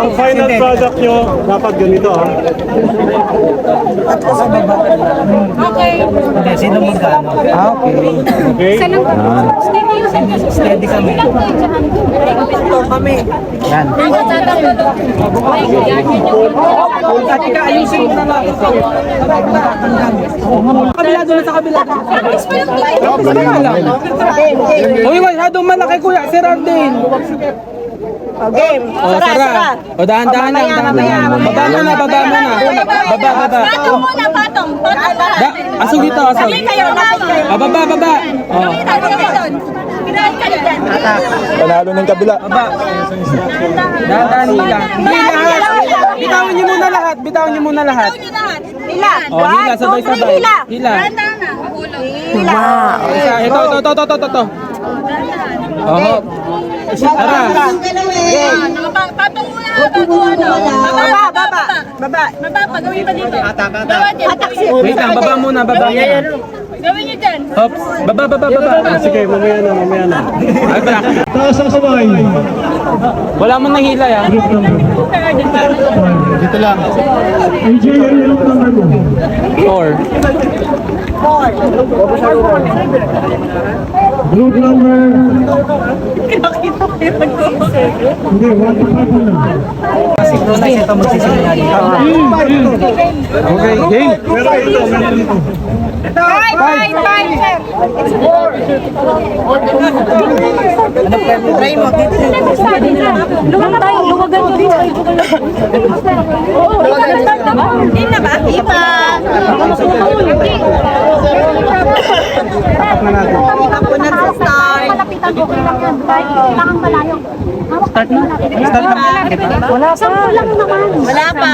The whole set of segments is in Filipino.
Ang final product nyo, dapat ganito ha. Okay. Okay, sino magkano? Okay. Okay? Steady kami. Yan. Katika, ayusin mo na lang. Kabila doon sa kabila. Uy, masyadong malaki kuya, si Rardin. Game. Sara. O, dahan-dahan lang, dahan-dahan. Baba mo na, baba mo na. Baba, baba. Patong muna, patong. Asog dito, asog. Baba, baba. O. Panalo ng kabila. Baba. Dahan-dahan nila. Hindi lahat. Bitawan niyo muna lahat, bitawan niyo muna lahat. Hila. O, hila, sabay-sabay. Hila. Hila. Ito. Oo. Tara. Patong muna, bago ano. Baba. Pagawin pa dito. Wait lang, baba muna, baba muna. Gawin nyo dyan. Oops. Baba. Sige, mamaya na. Ay, tara. Taas ang kamay. Wala mo nang hila, ya. Dito lang. AJ, yung number mo. 4. Group number. Hindi, 1 to 5 na. Synchronize ito, magsisimula dito. Okay, game. Pero ito, meron ito. Five, sir. Try mo. Luwagan nyo dito. Hindi na ba? Iba. Tapak na natin. Ako na sa start. Malapitan ko lang yan. Kailangan malayo. Start na. Start na. Wala pa. Lang naman. Wala pa.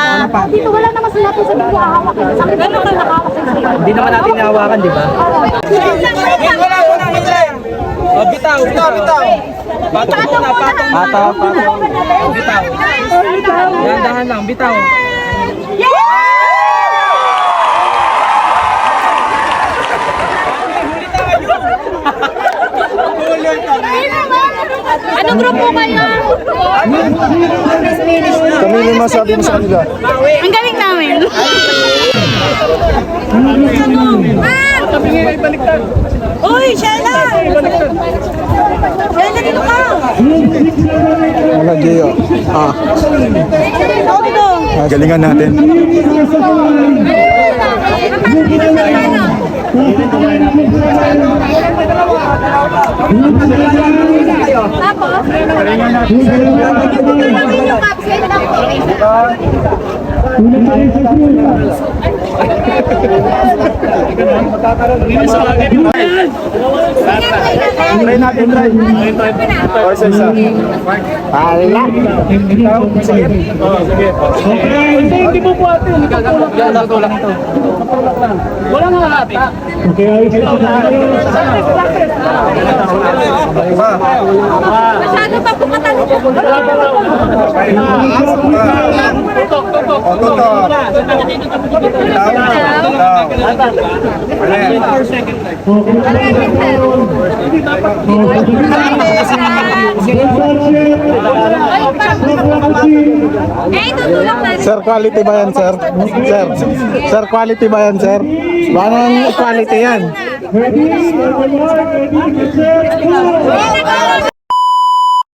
Dito wala naman sila sa dito hahawakin. Sa akin dito kayo nakahawakin sila. Hindi naman natin nahawakan, di ba? O, bitaw. Patong muna, patong. Bitaw. Dahan lang, bitaw. Anong grupo kayo? Kami yung masabi mo sa kanila. Ang galing namin. Uy, Shella! Shella, dito ka! Ano, Gio? Galingan natin. Tapos? Try natin, try. O, isa. Pala. Sige. Hindi mo po ate. Natulak ito. Wala nga lahat. Okay, ayos ito. Masyado pa po katalo. Sir, quality ba yan, sir? Sir, quality ba yan, sir? Parang quality yan. Ready?